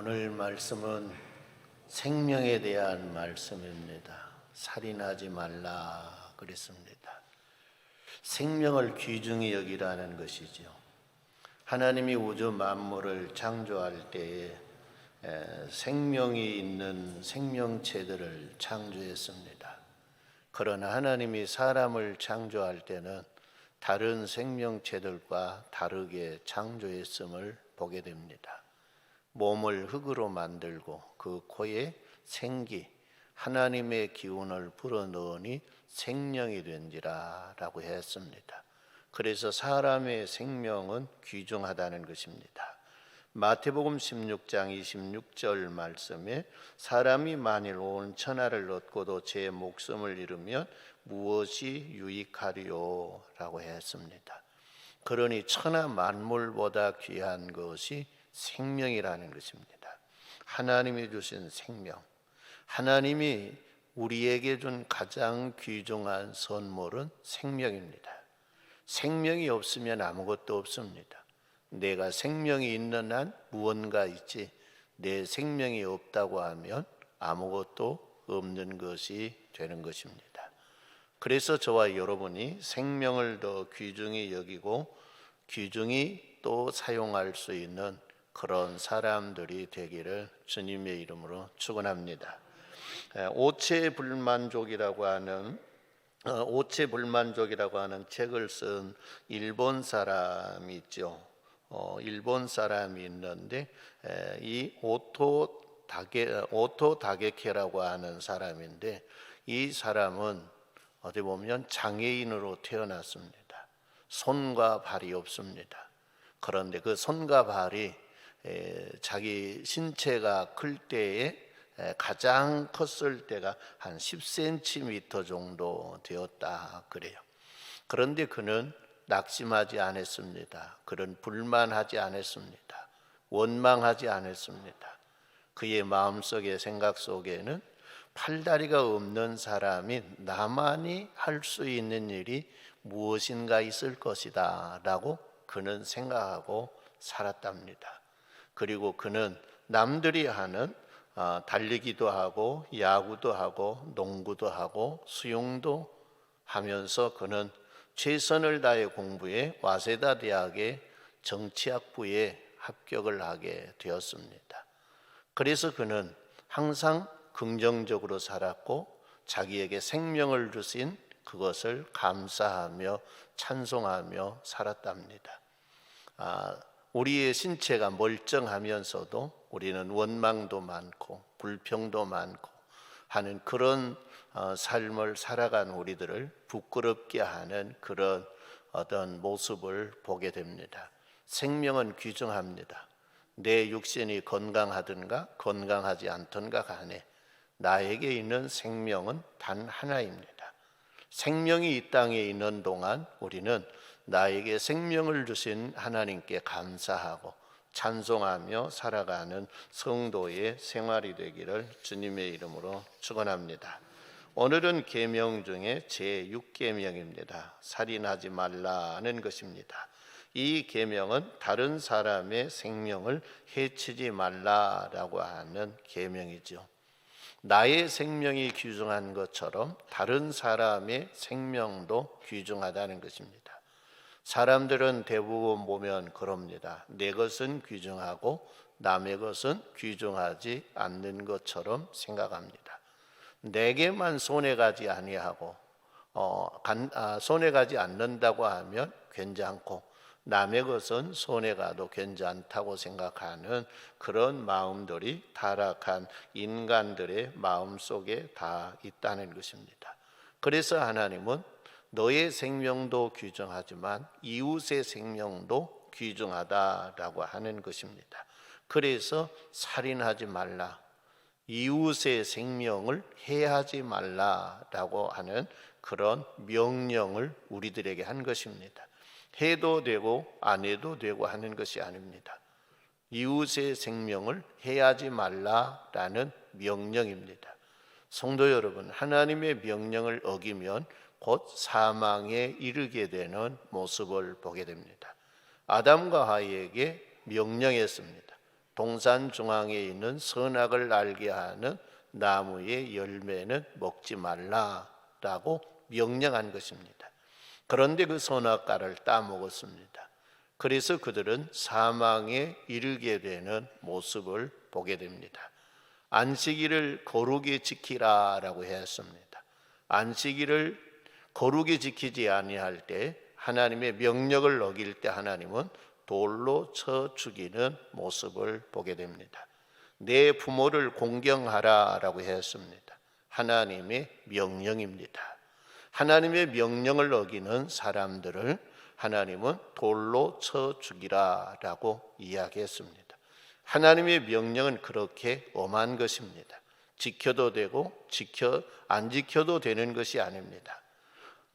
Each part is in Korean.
오늘 말씀은 생명에 대한 말씀입니다. 살인하지 말라 그랬습니다. 생명을 귀중히 여기라는 것이죠. 하나님이 우주 만물을 창조할 때에 생명이 있는 생명체들을 창조했습니다. 그러나 하나님이 사람을 창조할 때는 다른 생명체들과 다르게 창조했음을 보게 됩니다. 몸을 흙으로 만들고 그 코에 생기, 하나님의 기운을 불어넣으니 생명이 된지라 라고 했습니다. 그래서 사람의 생명은 귀중하다는 것입니다. 마태복음 16장 26절 말씀에 사람이 만일 온 천하를 얻고도 제 목숨을 잃으면 무엇이 유익하리요? 라고 했습니다. 그러니 천하 만물보다 귀한 것이 생명이라는 것입니다. 하나님이 주신 생명, 하나님이 우리에게 준 가장 귀중한 선물은 생명입니다. 생명이 없으면 아무것도 없습니다. 내가 생명이 있는 한 무언가 있지, 내 생명이 없다고 하면 아무것도 없는 것이 되는 것입니다. 그래서 저와 여러분이 생명을 더 귀중히 여기고 귀중히 또 사용할 수 있는 그런 사람들이 되기를 주님의 이름으로 축원합니다. 오체불만족이라고 하는 책을 쓴 일본 사람이 있죠. 일본 사람이 있는데 이 오토 다게케라고 하는 사람인데, 이 사람은 어디 보면 장애인으로 태어났습니다. 손과 발이 없습니다. 그런데 그 손과 발이 자기 신체가 클 때에 가장 컸을 때가 한 10cm 정도 되었다 그래요. 그런데 그는 낙심하지 않았습니다. 그는 불만하지 않았습니다. 원망하지 않았습니다. 그의 마음속에 생각 속에는 팔다리가 없는 사람이 나만이 할 수 있는 일이 무엇인가 있을 것이다 라고 그는 생각하고 살았답니다. 그리고 그는 남들이 하는 달리기도 하고 야구도 하고 농구도 하고 수영도 하면서 그는 최선을 다해 공부해 와세다 대학의 정치학부에 합격을 하게 되었습니다. 그래서 그는 항상 긍정적으로 살았고 자기에게 생명을 주신 그것을 감사하며 찬송하며 살았답니다. 우리의 신체가 멀쩡하면서도 우리는 원망도 많고 불평도 많고 하는 그런 삶을 살아간 우리들을 부끄럽게 하는 그런 어떤 모습을 보게 됩니다. 생명은 귀중합니다. 내 육신이 건강하든가 건강하지 않든가 간에 나에게 있는 생명은 단 하나입니다. 생명이 이 땅에 있는 동안 우리는 나에게 생명을 주신 하나님께 감사하고 찬송하며 살아가는 성도의 생활이 되기를 주님의 이름으로 축원합니다. 오늘은 계명 중에 제6계명입니다. 살인하지 말라는 것입니다. 이 계명은 다른 사람의 생명을 해치지 말라라고 하는 계명이죠. 나의 생명이 귀중한 것처럼 다른 사람의 생명도 귀중하다는 것입니다. 사람들은 대부분 보면 그럽니다. 내 것은 귀중하고 남의 것은 귀중하지 않는 것처럼 생각합니다. 내게만 손해가지 아니하고 손해가지 않는다고 하면 괜찮고 남의 것은 손해가도 괜찮다고 생각하는 그런 마음들이 타락한 인간들의 마음속에 다 있다는 것입니다. 그래서 하나님은 너의 생명도 귀중하지만 이웃의 생명도 귀중하다라고 하는 것입니다. 그래서 살인하지 말라, 이웃의 생명을 해하지 말라라고 하는 그런 명령을 우리들에게 한 것입니다. 해도 되고 안 해도 되고 하는 것이 아닙니다. 이웃의 생명을 해하지 말라라는 명령입니다. 성도 여러분, 하나님의 명령을 어기면 곧 사망에 이르게 되는 모습을 보게 됩니다. 아담과 하와에게 명령했습니다. 동산 중앙에 있는 선악을 알게 하는 나무의 열매는 먹지 말라라고 명령한 것입니다. 그런데 그 선악과를 따먹었습니다. 그래서 그들은 사망에 이르게 되는 모습을 보게 됩니다. 안식일을 거룩히 지키라라고 했습니다. 안식일을 거룩히 지키지 아니할 때, 하나님의 명령을 어길 때 하나님은 돌로 쳐 죽이는 모습을 보게 됩니다. 내 부모를 공경하라라고 했습니다. 하나님의 명령입니다. 하나님의 명령을 어기는 사람들을 하나님은 돌로 쳐 죽이라라고 이야기했습니다. 하나님의 명령은 그렇게 엄한 것입니다. 지켜도 되고 안 지켜도 되는 것이 아닙니다.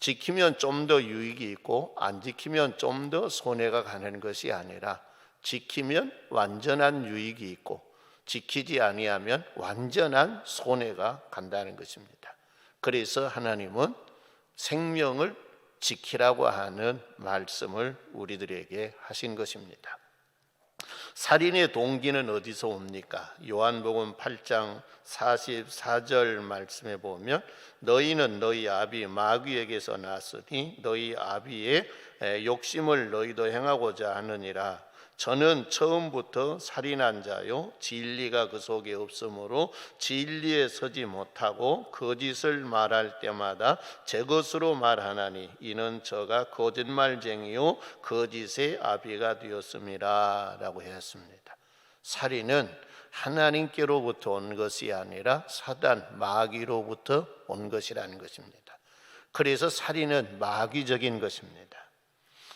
지키면 좀 더 유익이 있고 안 지키면 좀 더 손해가 가는 것이 아니라, 지키면 완전한 유익이 있고 지키지 아니하면 완전한 손해가 간다는 것입니다. 그래서 하나님은 생명을 지키라고 하는 말씀을 우리들에게 하신 것입니다. 살인의 동기는 어디서 옵니까? 요한복음 8장 44절 말씀에 보면, 너희는 너희 아비 마귀에게서 났으니 너희 아비의 욕심을 너희도 행하고자 하느니라. 저는 처음부터 살인한 자요, 진리가 그 속에 없으므로 진리에 서지 못하고 거짓을 말할 때마다 제 것으로 말하나니 이는 저가 거짓말쟁이요 거짓의 아비가 되었음이라 라고 했습니다. 살인은 하나님께로부터 온 것이 아니라 사단 마귀로부터 온 것이라는 것입니다. 그래서 살인은 마귀적인 것입니다.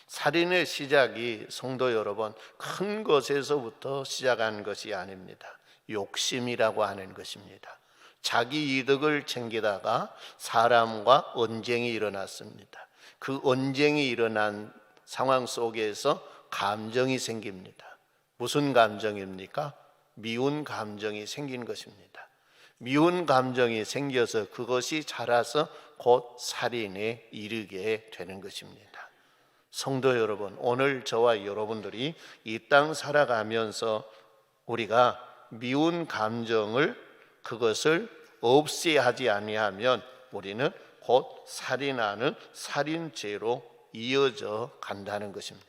살인의 시작이, 성도 여러분, 큰 것에서부터 시작한 것이 아닙니다. 욕심이라고 하는 것입니다. 자기 이득을 챙기다가 사람과 언쟁이 일어났습니다. 그 언쟁이 일어난 상황 속에서 감정이 생깁니다. 무슨 감정입니까? 미운 감정이 생긴 것입니다. 미운 감정이 생겨서 그것이 자라서 곧 살인에 이르게 되는 것입니다. 성도 여러분, 오늘 저와 여러분들이 이 땅 살아가면서 우리가 미운 감정을, 그것을 없애하지 아니하면 우리는 곧 살인하는 살인죄로 이어져 간다는 것입니다.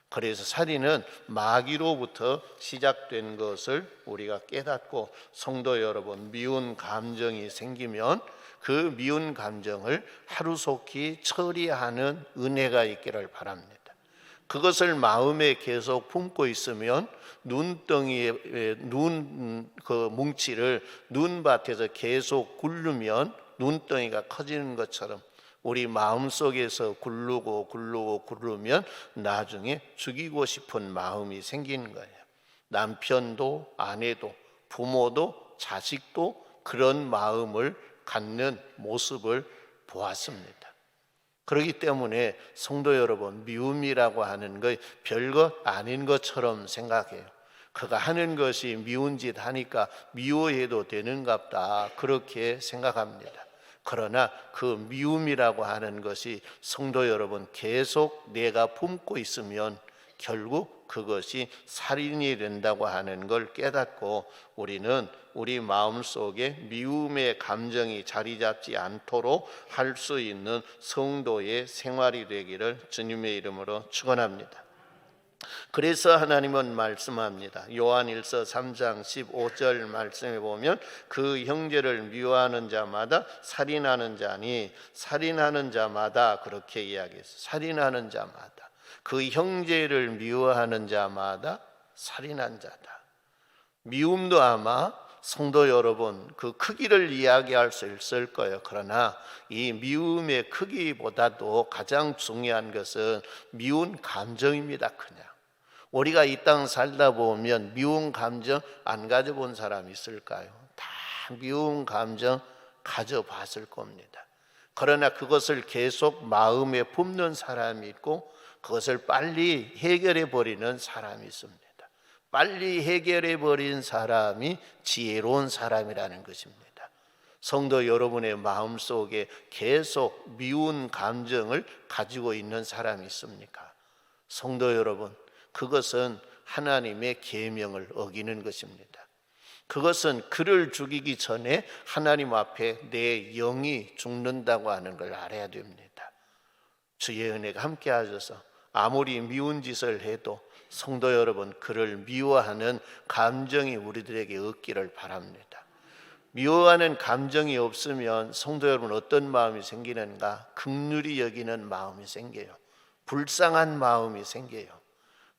그래서 살인은 마귀로부터 시작된 것을 우리가 깨닫고, 성도 여러분, 미운 감정이 생기면 그 미운 감정을 하루속히 처리하는 은혜가 있기를 바랍니다. 그것을 마음에 계속 품고 있으면 눈덩이에 그 뭉치를 눈밭에서 계속 굴르면 눈덩이가 커지는 것처럼 우리 마음속에서 굴르면 나중에 죽이고 싶은 마음이 생기는 거예요. 남편도 아내도 부모도 자식도 그런 마음을 갖는 모습을 보았습니다. 그렇기 때문에 성도 여러분, 미움이라고 하는 것 별것 아닌 것처럼 생각해요. 그가 하는 것이 미운 짓 하니까 미워해도 되는갑다, 그렇게 생각합니다. 그러나 그 미움이라고 하는 것이, 성도 여러분, 계속 내가 품고 있으면 결국 그것이 살인이 된다고 하는 걸 깨닫고, 우리는 우리 마음속에 미움의 감정이 자리 잡지 않도록 할 수 있는 성도의 생활이 되기를 주님의 이름으로 축원합니다. 그래서 하나님은 말씀합니다. 요한일서 3장 15절 말씀에 보면, 그 형제를 미워하는 자마다 살인하는 자니, 살인하는 자마다, 그렇게 이야기했어요. 살인하는 자마다, 그 형제를 미워하는 자마다 살인한 자다. 미움도 아마 성도 여러분, 그 크기를 이야기할 수 있을 거예요. 그러나 이 미움의 크기보다도 가장 중요한 것은 미운 감정입니다. 그냥 우리가 이 땅 살다 보면 미운 감정 안 가져본 사람 있을까요? 다 미운 감정 가져봤을 겁니다. 그러나 그것을 계속 마음에 품는 사람이 있고, 그것을 빨리 해결해 버리는 사람이 있습니다. 빨리 해결해 버린 사람이 지혜로운 사람이라는 것입니다. 성도 여러분의 마음속에 계속 미운 감정을 가지고 있는 사람이 있습니까? 성도 여러분, 그것은 하나님의 계명을 어기는 것입니다. 그것은 그를 죽이기 전에 하나님 앞에 내 영이 죽는다고 하는 걸 알아야 됩니다. 주의 은혜가 함께 하셔서 아무리 미운 짓을 해도 성도 여러분, 그를 미워하는 감정이 우리들에게 없기를 바랍니다. 미워하는 감정이 없으면 성도 여러분 어떤 마음이 생기는가? 긍휼히 여기는 마음이 생겨요. 불쌍한 마음이 생겨요.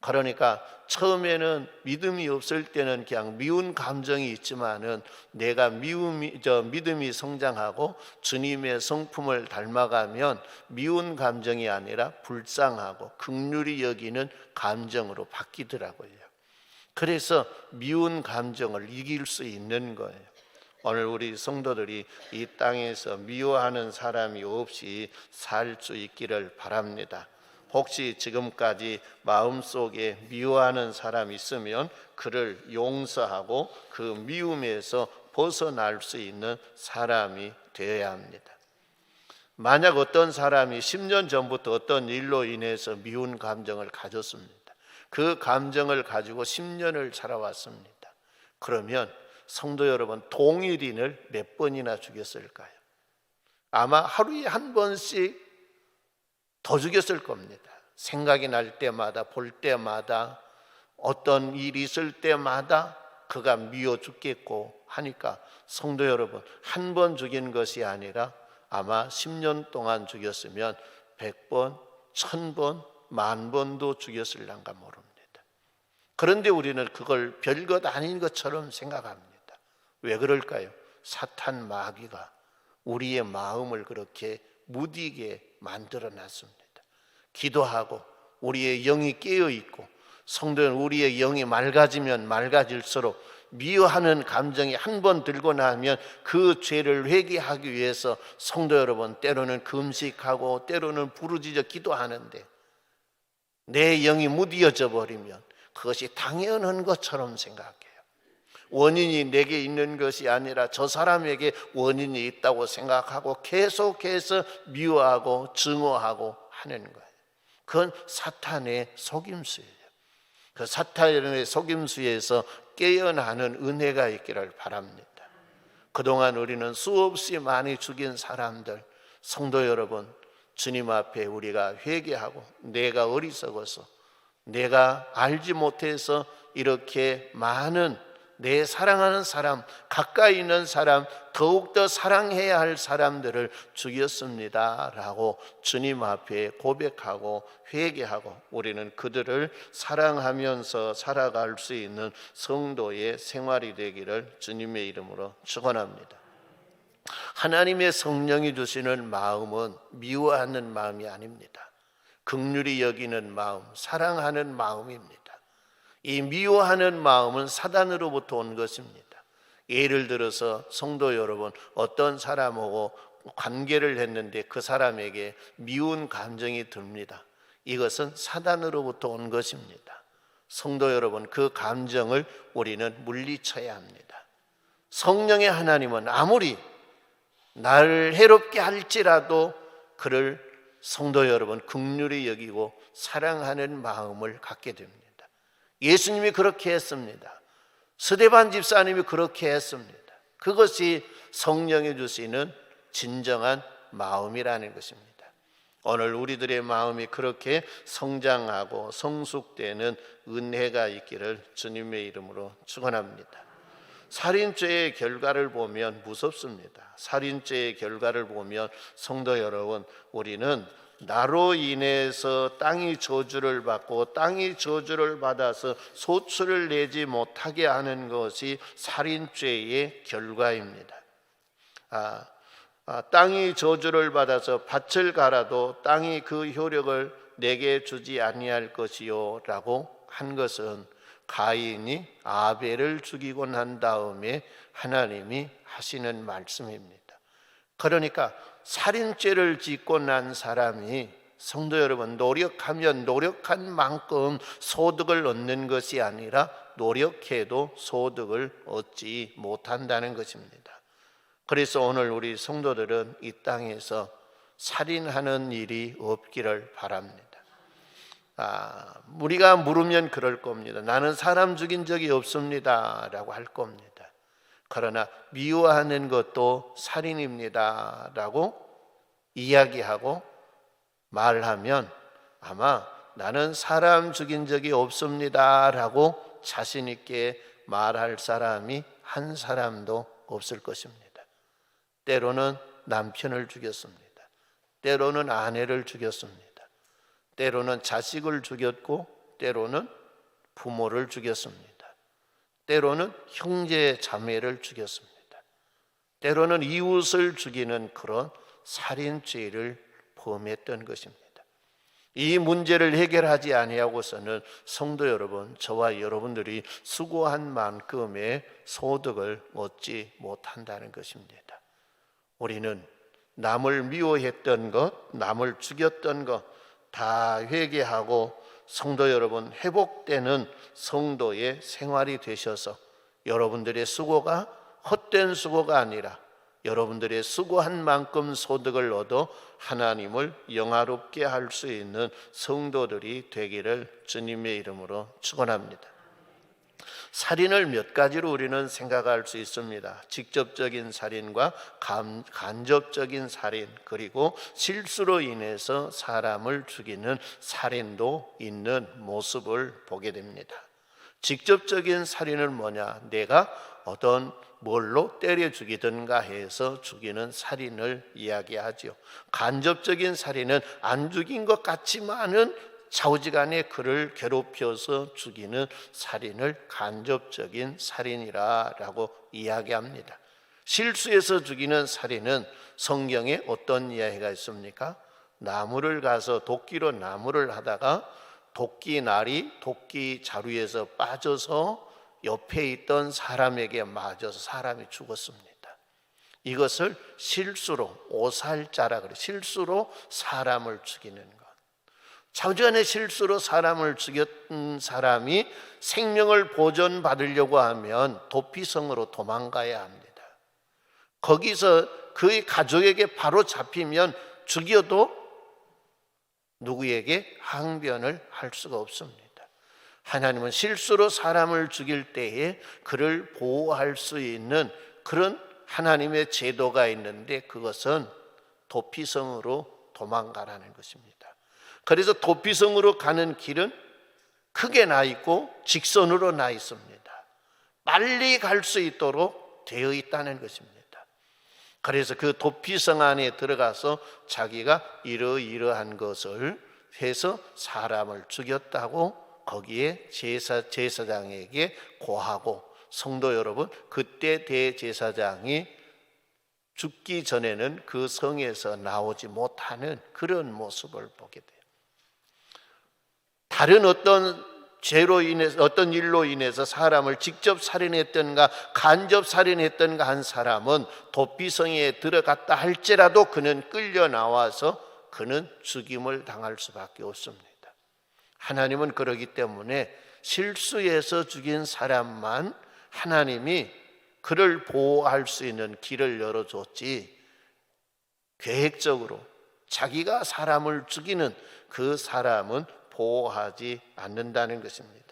그러니까 처음에는 믿음이 없을 때는 그냥 미운 감정이 있지만은 내가 믿음이 성장하고 주님의 성품을 닮아가면 미운 감정이 아니라 불쌍하고 긍휼히 여기는 감정으로 바뀌더라고요. 그래서 미운 감정을 이길 수 있는 거예요. 오늘 우리 성도들이 이 땅에서 미워하는 사람이 없이 살 수 있기를 바랍니다. 혹시 지금까지 마음속에 미워하는 사람이 있으면 그를 용서하고 그 미움에서 벗어날 수 있는 사람이 되어야 합니다. 만약 어떤 사람이 10년 전부터 어떤 일로 인해서 미운 감정을 가졌습니다. 그 감정을 가지고 10년을 살아왔습니다. 그러면 성도 여러분, 동일인을 몇 번이나 죽였을까요? 아마 하루에 한 번씩 더 죽였을 겁니다. 생각이 날 때마다, 볼 때마다, 어떤 일이 있을 때마다 그가 미워 죽겠고 하니까 성도 여러분, 한 번 죽인 것이 아니라 아마 10년 동안 죽였으면 100번, 1000번, 10,000번도 죽였을란가 모릅니다. 그런데 우리는 그걸 별것 아닌 것처럼 생각합니다. 왜 그럴까요? 사탄 마귀가 우리의 마음을 그렇게 무디게 만들어 놨습니다. 기도하고 우리의 영이 깨어 있고 성도는 우리의 영이 맑아지면 맑아질수록 미워하는 감정이 한 번 들고 나면 그 죄를 회개하기 위해서 성도 여러분, 때로는 금식하고 때로는 부르짖어 기도하는데 내 영이 무디어져 버리면 그것이 당연한 것처럼 생각해요. 원인이 내게 있는 것이 아니라 저 사람에게 원인이 있다고 생각하고 계속해서 미워하고 증오하고 하는 거예요. 그건 사탄의 속임수예요. 그 사탄의 속임수에서 깨어나는 은혜가 있기를 바랍니다. 그동안 우리는 수없이 많이 죽인 사람들, 성도 여러분, 주님 앞에 우리가 회개하고 내가 어리석어서 내가 알지 못해서 이렇게 많은 내 사랑하는 사람, 가까이 있는 사람, 더욱더 사랑해야 할 사람들을 죽였습니다 라고 주님 앞에 고백하고 회개하고 우리는 그들을 사랑하면서 살아갈 수 있는 성도의 생활이 되기를 주님의 이름으로 축원합니다. 하나님의 성령이 주시는 마음은 미워하는 마음이 아닙니다. 긍휼히 여기는 마음, 사랑하는 마음입니다. 이 미워하는 마음은 사단으로부터 온 것입니다. 예를 들어서 성도 여러분, 어떤 사람하고 관계를 했는데 그 사람에게 미운 감정이 듭니다. 이것은 사단으로부터 온 것입니다. 성도 여러분, 그 감정을 우리는 물리쳐야 합니다. 성령의 하나님은 아무리 나를 해롭게 할지라도 그를 성도 여러분 긍휼히 여기고 사랑하는 마음을 갖게 됩니다. 예수님이 그렇게 했습니다. 스데반 집사님이 그렇게 했습니다. 그것이 성령이 주시는 진정한 마음이라는 것입니다. 오늘 우리들의 마음이 그렇게 성장하고 성숙되는 은혜가 있기를 주님의 이름으로 축원합니다. 살인죄의 결과를 보면 무섭습니다. 살인죄의 결과를 보면 성도 여러분, 우리는 나로 인해서 땅이 저주를 받고 땅이 저주를 받아서 소출을 내지 못하게 하는 것이 살인죄의 결과입니다. 땅이 저주를 받아서 밭을 갈아도 땅이 그 효력을 내게 주지 아니할 것이요 라고 한 것은 가인이 아벨을 죽이고 난 다음에 하나님이 하시는 말씀입니다. 그러니까 살인죄를 짓고 난 사람이 성도 여러분 노력하면 노력한 만큼 소득을 얻는 것이 아니라 노력해도 소득을 얻지 못한다는 것입니다. 그래서 오늘 우리 성도들은 이 땅에서 살인하는 일이 없기를 바랍니다. 우리가 물으면 그럴 겁니다. 나는 사람 죽인 적이 없습니다 라고 할 겁니다. 그러나 미워하는 것도 살인입니다 라고 이야기하고 말하면 아마 나는 사람 죽인 적이 없습니다 라고 자신 있게 말할 사람이 한 사람도 없을 것입니다. 때로는 남편을 죽였습니다. 때로는 아내를 죽였습니다. 때로는 자식을 죽였고 때로는 부모를 죽였습니다. 때로는 형제 자매를 죽였습니다. 때로는 이웃을 죽이는 그런 살인죄를 범했던 것입니다. 이 문제를 해결하지 아니하고서는 성도 여러분, 저와 여러분들이 수고한 만큼의 소득을 얻지 못한다는 것입니다. 우리는 남을 미워했던 것, 남을 죽였던 것 다 회개하고 성도 여러분 회복되는 성도의 생활이 되셔서 여러분들의 수고가 헛된 수고가 아니라 여러분들의 수고한 만큼 소득을 얻어 하나님을 영화롭게 할 수 있는 성도들이 되기를 주님의 이름으로 축원합니다. 살인을 몇 가지로 우리는 생각할 수 있습니다. 직접적인 살인과 간접적인 살인, 그리고 실수로 인해서 사람을 죽이는 살인도 있는 모습을 보게 됩니다. 직접적인 살인은 뭐냐? 내가 어떤 뭘로 때려 죽이든가 해서 죽이는 살인을 이야기하죠. 간접적인 살인은 안 죽인 것 같지만은 좌우지간에 그를 괴롭혀서 죽이는 살인을 간접적인 살인이라고 이야기합니다. 실수해서 죽이는 살인은 성경에 어떤 이야기가 있습니까? 나무를 가서 도끼로 나무를 하다가 도끼날이 도끼 자루에서 빠져서 옆에 있던 사람에게 맞아서 사람이 죽었습니다. 이것을 실수로, 오살자라 그래요. 실수로 사람을 죽이는 것. 좌우지간에 실수로 사람을 죽였던 사람이 생명을 보존받으려고 하면 도피성으로 도망가야 합니다. 거기서 그의 가족에게 바로 잡히면 죽여도 누구에게 항변을 할 수가 없습니다. 하나님은 실수로 사람을 죽일 때에 그를 보호할 수 있는 그런 하나님의 제도가 있는데 그것은 도피성으로 도망가라는 것입니다. 그래서 도피성으로 가는 길은 크게 나 있고 직선으로 나 있습니다. 빨리 갈 수 있도록 되어 있다는 것입니다. 그래서 그 도피성 안에 들어가서 자기가 이러이러한 것을 해서 사람을 죽였다고 거기에 제사장에게 고하고, 성도 여러분, 그때 대제사장이 죽기 전에는 그 성에서 나오지 못하는 그런 모습을 보게 돼요. 다른 어떤 죄로 인해서, 어떤 일로 인해서 사람을 직접 살인했던가 간접 살인했던가 한 사람은 도피성에 들어갔다 할지라도 그는 끌려 나와서 그는 죽임을 당할 수밖에 없습니다. 하나님은 그러기 때문에 실수해서 죽인 사람만 하나님이 그를 보호할 수 있는 길을 열어줬지, 계획적으로 자기가 사람을 죽이는 그 사람은 보호하지 않는다는 것입니다.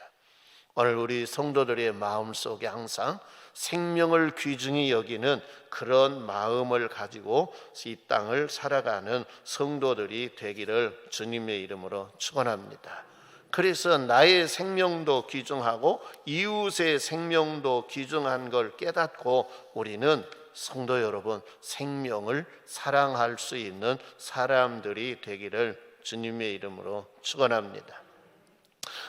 오늘 우리 성도들의 마음속에 항상 생명을 귀중히 여기는 그런 마음을 가지고 이 땅을 살아가는 성도들이 되기를 주님의 이름으로 축원합니다. 그래서 나의 생명도 귀중하고 이웃의 생명도 귀중한 걸 깨닫고 우리는 성도 여러분, 생명을 사랑할 수 있는 사람들이 되기를 주님의 이름으로 축원합니다.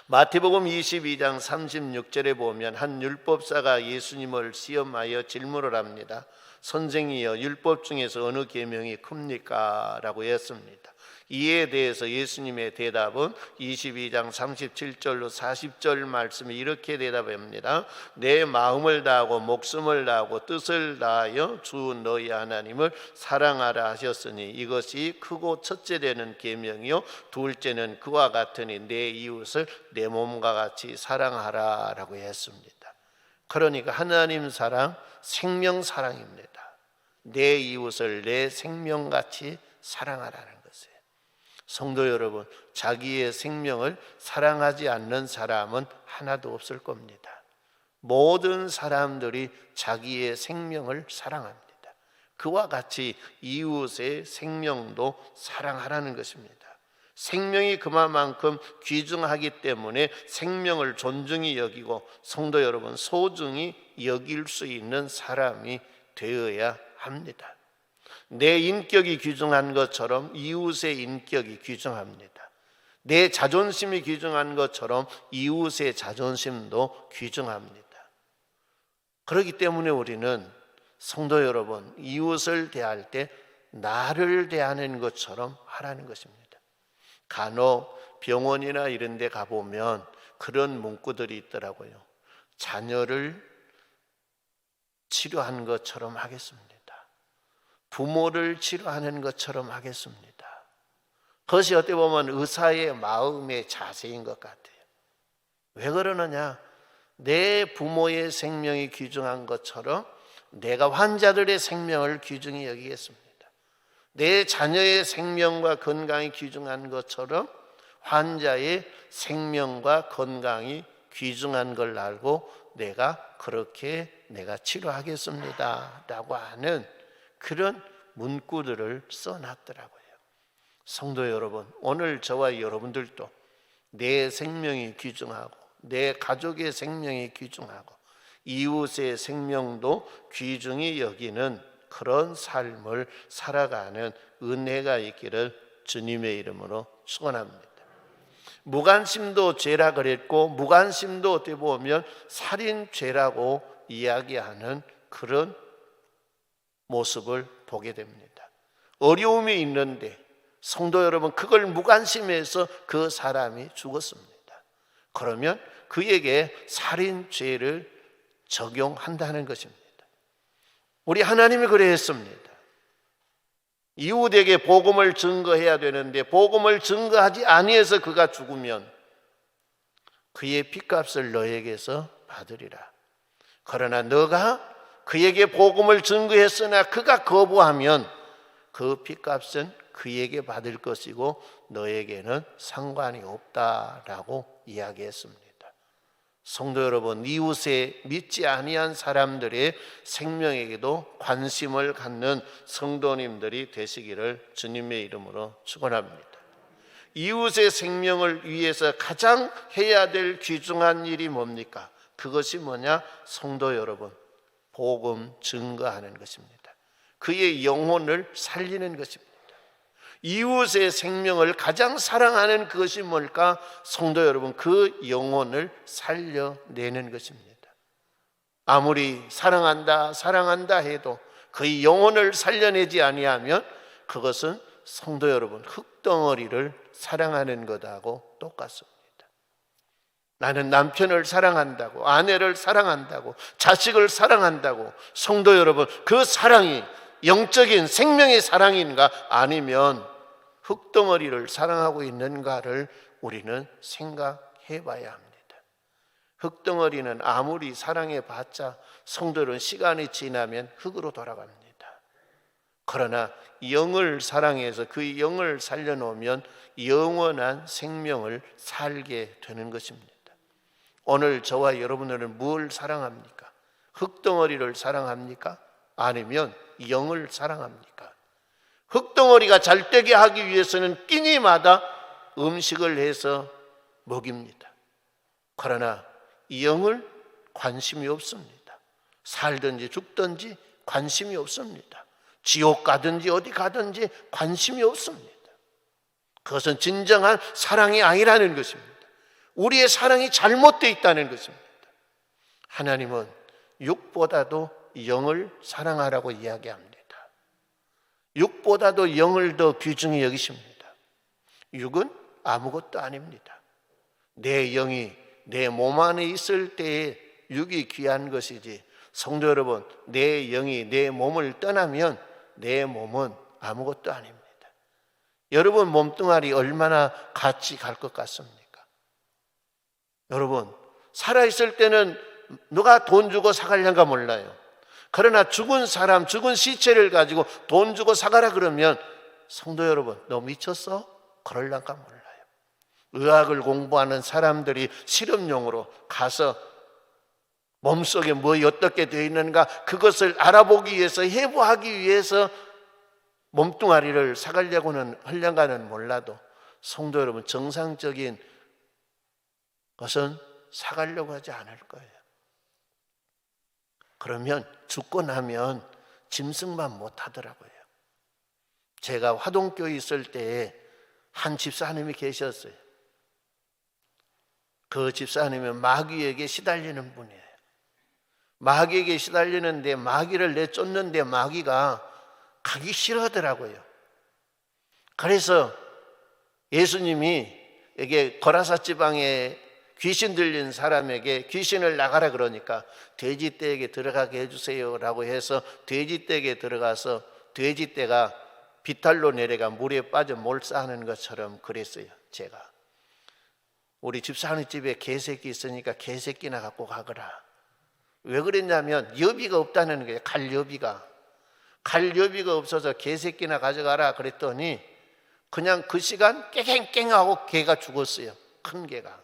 마태복음 22장 36절에 보면 한 율법사가 예수님을 시험하여 질문을 합니다. 선생이여, 율법 중에서 어느 계명이 큽니까? 라고 했습니다. 이에 대해서 예수님의 대답은 22장 37절로 40절 말씀이 이렇게 대답합니다. 내 마음을 다하고 목숨을 다하고 뜻을 다하여 주 너희 하나님을 사랑하라 하셨으니 이것이 크고 첫째 되는 계명이요 둘째는 그와 같으니 내 이웃을 내 몸과 같이 사랑하라 라고 했습니다. 그러니까 하나님 사랑, 생명 사랑입니다. 내 이웃을 내 생명같이 사랑하라는 것이에요. 성도 여러분, 자기의 생명을 사랑하지 않는 사람은 하나도 없을 겁니다. 모든 사람들이 자기의 생명을 사랑합니다. 그와 같이 이웃의 생명도 사랑하라는 것입니다. 생명이 그만큼 귀중하기 때문에 생명을 존중히 여기고 성도 여러분, 소중히 여길 수 있는 사람이 되어야 합니다. 내 인격이 귀중한 것처럼 이웃의 인격이 귀중합니다. 내 자존심이 귀중한 것처럼 이웃의 자존심도 귀중합니다. 그렇기 때문에 우리는 성도 여러분, 이웃을 대할 때 나를 대하는 것처럼 하라는 것입니다. 간혹 병원이나 이런 데 가보면 그런 문구들이 있더라고요. 자녀를 치료한 것처럼 하겠습니다. 부모를 치료하는 것처럼 하겠습니다. 그것이 어떻게 보면 의사의 마음의 자세인 것 같아요. 왜 그러느냐? 내 부모의 생명이 귀중한 것처럼 내가 환자들의 생명을 귀중히 여기겠습니다. 내 자녀의 생명과 건강이 귀중한 것처럼 환자의 생명과 건강이 귀중한 걸 알고 그렇게 내가 치료하겠습니다 라고 하는 그런 문구들을 써놨더라고요. 성도 여러분, 오늘 저와 여러분들도 내 생명이 귀중하고 내 가족의 생명이 귀중하고 이웃의 생명도 귀중히 여기는 그런 삶을 살아가는 은혜가 있기를 주님의 이름으로 축원합니다. 무관심도 죄라 그랬고 무관심도 어떻게 보면 살인죄라고 이야기하는 그런 모습을 보게 됩니다. 어려움이 있는데 성도 여러분, 그걸 무관심해서 그 사람이 죽었습니다. 그러면 그에게 살인죄를 적용한다는 것입니다. 우리 하나님이 그래 했습니다. 이웃에게 복음을 증거해야 되는데 복음을 증거하지 아니해서 그가 죽으면 그의 핏값을 너에게서 받으리라. 그러나 너가 그에게 복음을 증거했으나 그가 거부하면 그 핏값은 그에게 받을 것이고 너에게는 상관이 없다라고 이야기했습니다. 성도 여러분, 이웃에 믿지 아니한 사람들의 생명에게도 관심을 갖는 성도님들이 되시기를 주님의 이름으로 축원합니다. 이웃의 생명을 위해서 가장 해야 될 귀중한 일이 뭡니까? 그것이 뭐냐? 성도 여러분, 복음 증거하는 것입니다. 그의 영혼을 살리는 것입니다. 이웃의 생명을 가장 사랑하는 그것이 뭘까? 성도 여러분, 그 영혼을 살려내는 것입니다. 아무리 사랑한다 해도 그의 영혼을 살려내지 아니하면 그것은 성도 여러분, 흙덩어리를 사랑하는 것하고 똑같습니다. 나는 남편을 사랑한다고, 아내를 사랑한다고, 자식을 사랑한다고, 성도 여러분, 그 사랑이 영적인 생명의 사랑인가 아니면 흙덩어리를 사랑하고 있는가를 우리는 생각해 봐야 합니다. 흙덩어리는 아무리 사랑해봤자 성도는 시간이 지나면 흙으로 돌아갑니다. 그러나 영을 사랑해서 그 영을 살려놓으면 영원한 생명을 살게 되는 것입니다. 오늘 저와 여러분들은 무엇을 사랑합니까? 흙덩어리를 사랑합니까? 아니면 영을 사랑합니까? 흙덩어리가 잘 되게 하기 위해서는 끼니마다 음식을 해서 먹입니다. 그러나 영을 관심이 없습니다. 살든지 죽든지 관심이 없습니다. 지옥 가든지 어디 가든지 관심이 없습니다. 그것은 진정한 사랑이 아니라는 것입니다. 우리의 사랑이 잘못되어 있다는 것입니다. 하나님은 육보다도 영을 사랑하라고 이야기합니다. 육보다도 영을 더 귀중히 여기십니다. 육은 아무것도 아닙니다. 내 영이 내 몸 안에 있을 때에 육이 귀한 것이지, 성도 여러분, 내 영이 내 몸을 떠나면 내 몸은 아무것도 아닙니다. 여러분 몸뚱아리 얼마나 같이 갈 것 같습니까? 여러분 살아있을 때는 누가 돈 주고 사가려는가 몰라요. 그러나 죽은 사람, 죽은 시체를 가지고 돈 주고 사가라 그러면 성도 여러분, 너 미쳤어? 그럴란가 몰라요. 의학을 공부하는 사람들이 실험용으로 가서 몸속에 뭐 어떻게 되어 있는가 그것을 알아보기 위해서, 해부하기 위해서 몸뚱아리를 사가려고는 하려가는 몰라도 성도 여러분, 정상적인 것은 사가려고 하지 않을 거예요. 그러면 죽고 나면 짐승만 못 하더라고요. 제가 화동교에 있을 때에 한 집사님이 계셨어요. 그 집사님은 마귀에게 시달리는 분이에요. 마귀에게 시달리는데 마귀를 내쫓는데 마귀가 가기 싫어하더라고요. 그래서 예수님이 이게 거라사 지방에 귀신 들린 사람에게 귀신을 나가라 그러니까 돼지떼에게 들어가게 해주세요 라고 해서 돼지떼에게 들어가서 돼지떼가 비탈로 내려가 물에 빠져 몰사하는 것처럼 그랬어요. 제가 우리 집사님 집에 개새끼 있으니까 개새끼나 갖고 가거라. 왜 그랬냐면 여비가 없다는 거예요. 갈 여비가 없어서 개새끼나 가져가라 그랬더니 그냥 그 시간 깽깽깽하고 개가 죽었어요. 큰 개가.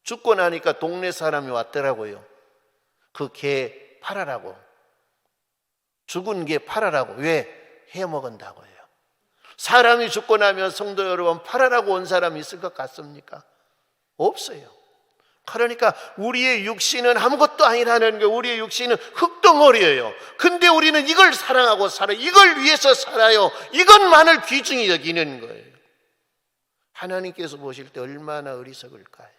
죽고 나니까 동네 사람이 왔더라고요. 그 개 팔아라고. 죽은 개 팔아라고. 왜? 해먹은다고요. 사람이 죽고 나면 성도 여러분 팔아라고 온 사람이 있을 것 같습니까? 없어요. 그러니까 우리의 육신은 아무것도 아니라는 거예요. 우리의 육신은 흙덩어리예요. 근데 우리는 이걸 사랑하고 살아요. 이걸 위해서 살아요. 이것만을 귀중히 여기는 거예요. 하나님께서 보실 때 얼마나 어리석을까요?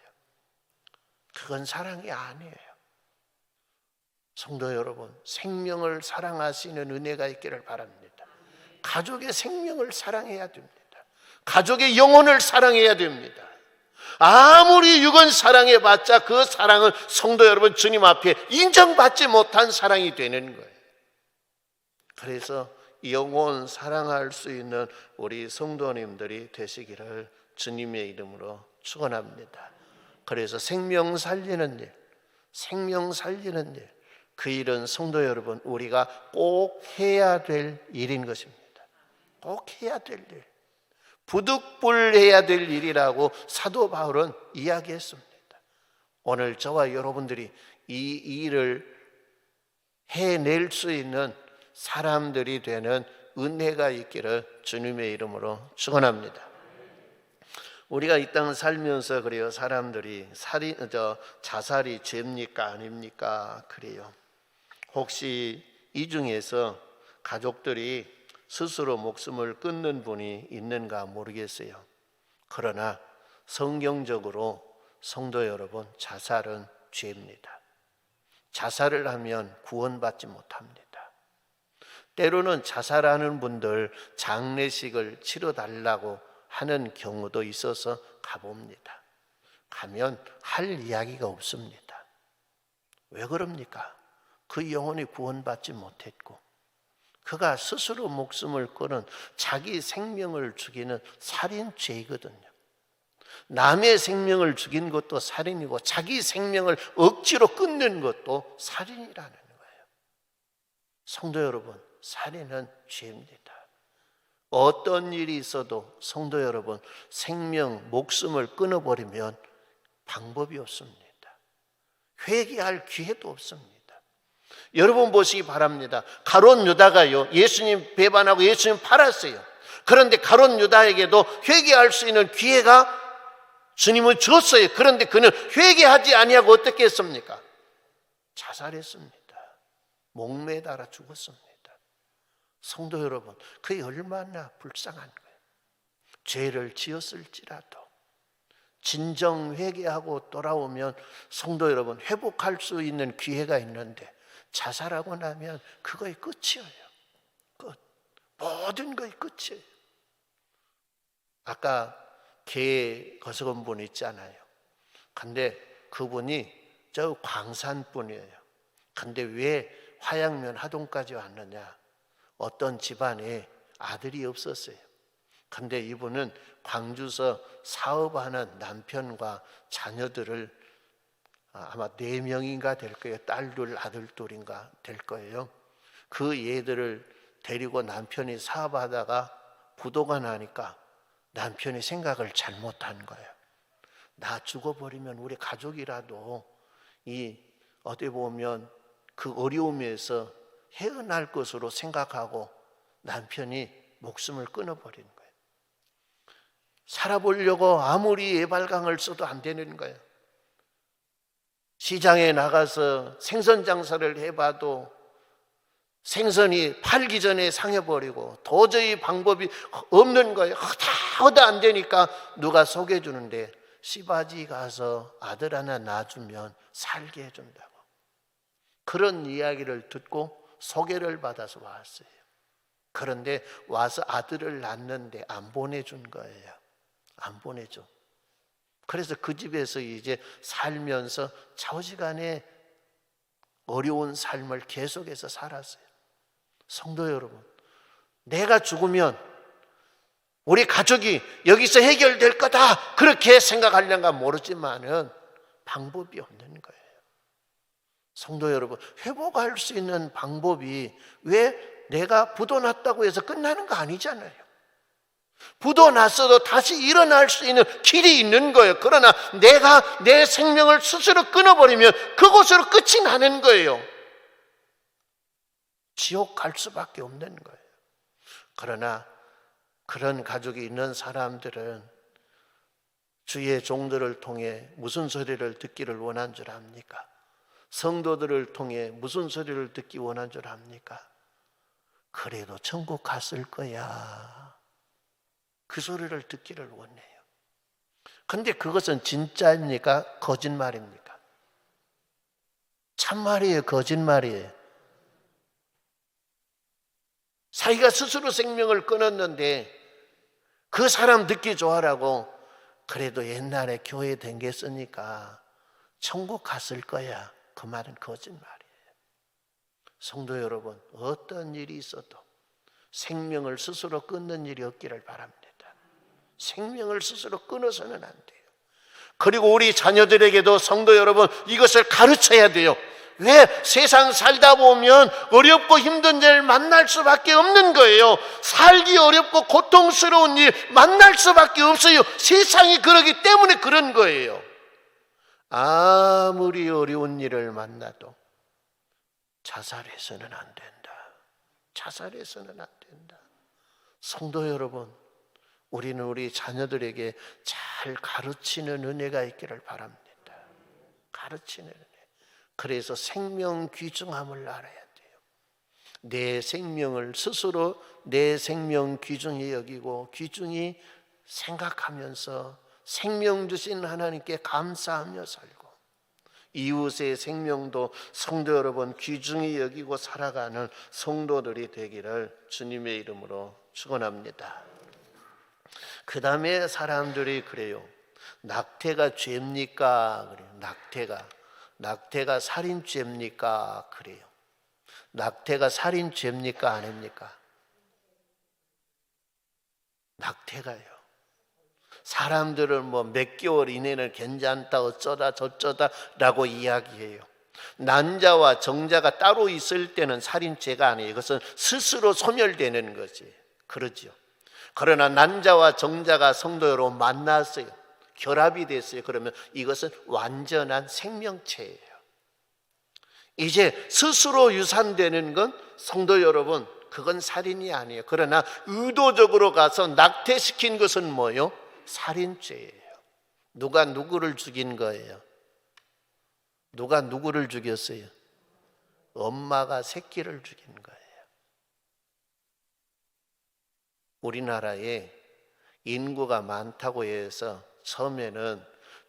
그건 사랑이 아니에요. 성도 여러분, 생명을 사랑하시는 은혜가 있기를 바랍니다. 가족의 생명을 사랑해야 됩니다. 가족의 영혼을 사랑해야 됩니다. 아무리 육은 사랑해봤자 그 사랑은 성도 여러분 주님 앞에 인정받지 못한 사랑이 되는 거예요. 그래서 영혼 사랑할 수 있는 우리 성도님들이 되시기를 주님의 이름으로 축원합니다. 그래서 생명 살리는 일, 그 일은 성도 여러분 우리가 꼭 해야 될 일인 것입니다. 꼭 해야 될 일. 부득불해야 될 일이라고 사도 바울은 이야기했습니다. 오늘 저와 여러분들이 이 일을 해낼 수 있는 사람들이 되는 은혜가 있기를 주님의 이름으로 축원합니다. 우리가 이 땅 살면서 그래요. 사람들이 자살이 죄입니까 아닙니까? 그래요. 혹시 이 중에서 가족들이 스스로 목숨을 끊는 분이 있는가 모르겠어요. 그러나 성경적으로 성도 여러분, 자살은 죄입니다. 자살을 하면 구원받지 못합니다. 때로는 자살하는 분들 장례식을 치러달라고 하는 경우도 있어서 가봅니다. 가면 할 이야기가 없습니다. 왜 그럽니까? 그 영혼이 구원받지 못했고 그가 스스로 목숨을 끊은 자기 생명을 죽이는 살인죄이거든요. 남의 생명을 죽인 것도 살인이고 자기 생명을 억지로 끊는 것도 살인이라는 거예요. 성도 여러분, 살인은 죄입니다. 어떤 일이 있어도 성도 여러분, 생명, 목숨을 끊어버리면 방법이 없습니다. 회개할 기회도 없습니다. 여러분 보시기 바랍니다. 가룟 유다가요, 예수님 배반하고 예수님 팔았어요. 그런데 가룟 유다에게도 회개할 수 있는 기회가 주님은 줬어요. 그런데 그는 회개하지 아니하고 어떻게 했습니까? 자살했습니다. 목매달아 죽었습니다. 성도 여러분, 그게 얼마나 불쌍한 거예요. 죄를 지었을지라도 진정 회개하고 돌아오면 성도 여러분 회복할 수 있는 기회가 있는데 자살하고 나면 그거의 끝이에요. 끝. 모든 거의 끝이에요. 아까 개 거스건 분 있잖아요. 근데 그분이 저 광산 분이에요. 근데 왜 화양면 하동까지 왔느냐? 어떤 집안에 아들이 없었어요. 근데 이분은 광주서 사업하는 남편과 자녀들을 아마 4명인가 될 거예요. 딸 둘, 아들 둘인가 될 거예요. 그 얘들을 데리고 남편이 사업하다가 부도가 나니까 남편이 생각을 잘못한 거예요. 나 죽어버리면 우리 가족이라도 어디 보면 그 어려움에서 헤어날 것으로 생각하고 남편이 목숨을 끊어버린 거예요. 살아보려고 아무리 예발강을 써도 안 되는 거예요. 시장에 나가서 생선 장사를 해봐도 생선이 팔기 전에 상해버리고 도저히 방법이 없는 거예요. 하다 안 되니까 누가 속여주는데 시바지 가서 아들 하나 낳아주면 살게 해준다고. 그런 이야기를 듣고 소개를 받아서 왔어요. 그런데 와서 아들을 낳는데 안 보내준 거예요. 안 보내줘. 그래서 그 집에서 이제 살면서 좌우지간에 어려운 삶을 계속해서 살았어요. 성도 여러분, 내가 죽으면 우리 가족이 여기서 해결될 거다 그렇게 생각하려는가 모르지만은 방법이 없는 거예요. 성도 여러분, 회복할 수 있는 방법이 왜 내가 부도났다고 해서 끝나는 거 아니잖아요. 부도났어도 다시 일어날 수 있는 길이 있는 거예요. 그러나 내가 내 생명을 스스로 끊어버리면 그곳으로 끝이 나는 거예요. 지옥 갈 수밖에 없는 거예요. 그러나 그런 가족이 있는 사람들은 주의 종들을 통해 무슨 소리를 듣기를 원한 줄 압니까? 성도들을 통해 무슨 소리를 듣기 원한 줄 압니까? 그래도 천국 갔을 거야. 그 소리를 듣기를 원해요. 근데 그것은 진짜입니까? 거짓말입니까? 참말이에요? 거짓말이에요? 자기가 스스로 생명을 끊었는데 그 사람 듣기 좋아라고 그래도 옛날에 교회 댕겼으니까 천국 갔을 거야. 그 말은 거짓말이에요. 성도 여러분, 어떤 일이 있어도 생명을 스스로 끊는 일이 없기를 바랍니다. 생명을 스스로 끊어서는 안 돼요. 그리고 우리 자녀들에게도 성도 여러분 이것을 가르쳐야 돼요. 왜? 세상 살다 보면 어렵고 힘든 일을 만날 수밖에 없는 거예요. 살기 어렵고 고통스러운 일 만날 수밖에 없어요. 세상이 그러기 때문에 그런 거예요. 아무리 어려운 일을 만나도 자살해서는 안 된다. 자살해서는 안 된다. 성도 여러분, 우리는 우리 자녀들에게 잘 가르치는 은혜가 있기를 바랍니다. 가르치는 은혜. 그래서 생명 귀중함을 알아야 돼요. 내 생명을 스스로 내 생명 귀중히 여기고 귀중히 생각하면서 생명 주신 하나님께 감사하며 살고 이웃의 생명도 성도 여러분 귀중히 여기고 살아가는 성도들이 되기를 주님의 이름으로 축원합니다. 그 다음에 사람들이 그래요. 낙태가 죄입니까? 그래요. 낙태가 살인죄입니까? 그래요. 낙태가 살인죄입니까? 아닙니까? 낙태가요. 사람들은 뭐 몇 개월 이내는 괜찮다 어쩌다 저쩌다 라고 이야기해요. 난자와 정자가 따로 있을 때는 살인죄가 아니에요. 이것은 스스로 소멸되는 거지. 그러죠. 그러나 난자와 정자가 성도 여러분 만났어요. 결합이 됐어요. 그러면 이것은 완전한 생명체예요. 이제 스스로 유산되는 건 성도 여러분 그건 살인이 아니에요. 그러나 의도적으로 가서 낙태시킨 것은 뭐예요? 살인죄예요. 누가 누구를 죽인 거예요? 누가 누구를 죽였어요? 엄마가 새끼를 죽인 거예요. 우리나라에 인구가 많다고 해서 처음에는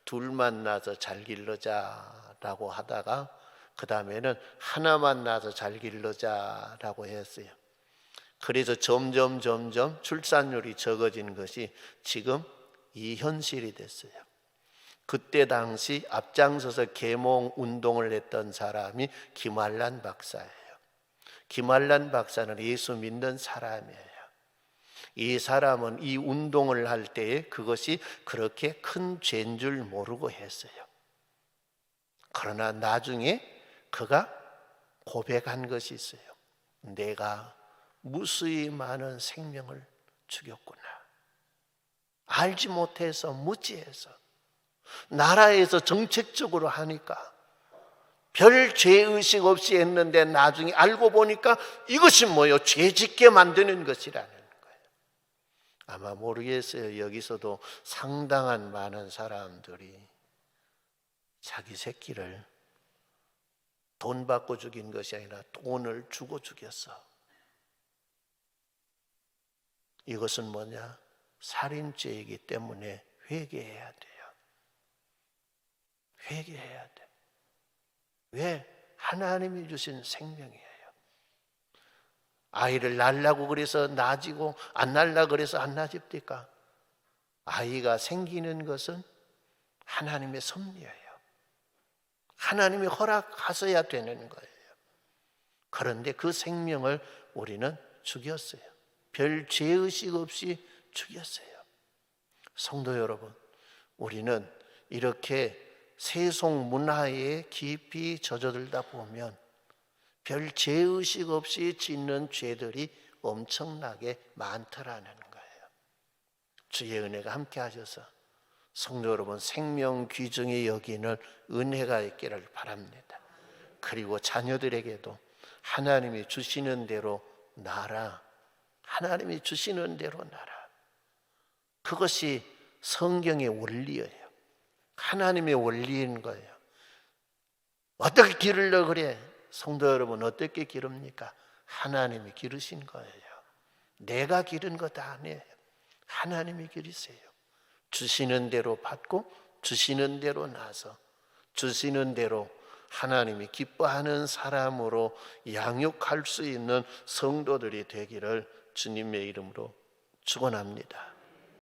둘 만나서 잘 길러자라고 하다가 그 다음에는 하나만 낳아서 잘 길러자라고 했어요. 그래서 점점 출산율이 적어진 것이 지금 이 현실이 됐어요. 그때 당시 앞장서서 계몽 운동을 했던 사람이 김환란 박사예요. 김환란 박사는 예수 믿는 사람이에요. 이 사람은 이 운동을 할 때에 그것이 그렇게 큰 죄인 줄 모르고 했어요. 그러나 나중에 그가 고백한 것이 있어요. 내가 무수히 많은 생명을 죽였구나. 알지 못해서 무지해서 나라에서 정책적으로 하니까 별 죄의식 없이 했는데 나중에 알고 보니까 이것이 뭐예요? 죄 짓게 만드는 것이라는 거예요. 아마 모르겠어요. 여기서도 상당한 많은 사람들이 자기 새끼를 돈 받고 죽인 것이 아니라 돈을 주고 죽였어. 이것은 뭐냐? 살인죄이기 때문에 회개해야 돼요. 회개해야 돼. 왜? 하나님이 주신 생명이에요. 아이를 낳으려고 그래서 낳아지고 안 낳으려고 그래서 안 낳아집니까? 아이가 생기는 것은 하나님의 섭리예요. 하나님이 허락하셔야 되는 거예요. 그런데 그 생명을 우리는 죽였어요. 별 죄의식 없이 죽였어요. 성도 여러분, 우리는 이렇게 세속 문화에 깊이 젖어들다 보면 별 죄의식 없이 짓는 죄들이 엄청나게 많더라는 거예요. 주의 은혜가 함께 하셔서 성도 여러분, 생명 귀중히 여기는 은혜가 있기를 바랍니다. 그리고 자녀들에게도 하나님이 주시는 대로 나라, 하나님이 주시는 대로 나라. 그것이 성경의 원리예요. 하나님의 원리인 거예요. 어떻게 기르려 그래? 성도 여러분, 어떻게 기릅니까? 하나님이 기르신 거예요. 내가 기른 것 아니에요. 하나님이 기르세요. 주시는 대로 받고 주시는 대로 나서 주시는 대로 하나님이 기뻐하는 사람으로 양육할 수 있는 성도들이 되기를 주님의 이름으로 축원합니다.